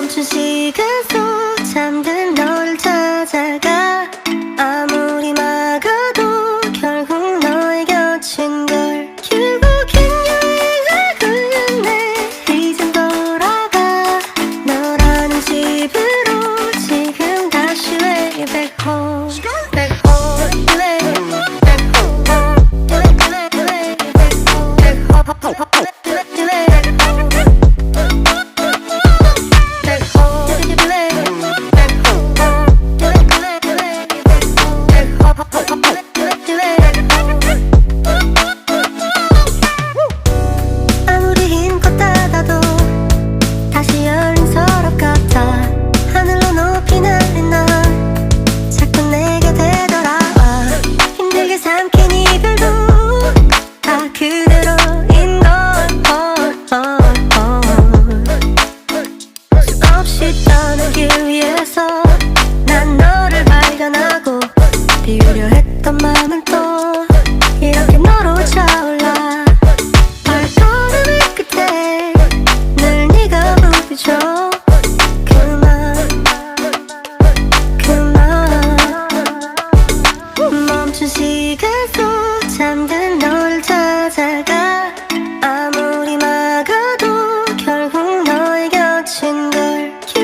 멈춘 시간 속 잠든 너를 찾아가. 아무리 막아도 결국 너의 곁인 걸. 결국엔 여행을 걸렸네. 이젠 돌아가 너라는 집으로. 지금 다시 way back home. Back home. Way back home. Way back home. Back home. 아무리 힘껏 닫아도 다시 열린 서랍 같아. 하늘로 높이 날린 넌 자꾸 내게 되돌아와. 힘들게 삼킨 이별도 다 그대로인 걸. 수없이 떠난 길 위에서 난 너를 발견하고 비우려 했던 맘은 또 이렇게 너로 차올라. 발걸음의 끝에 늘 네가 부딪혀. 그만 멈춘 시간 속 잠든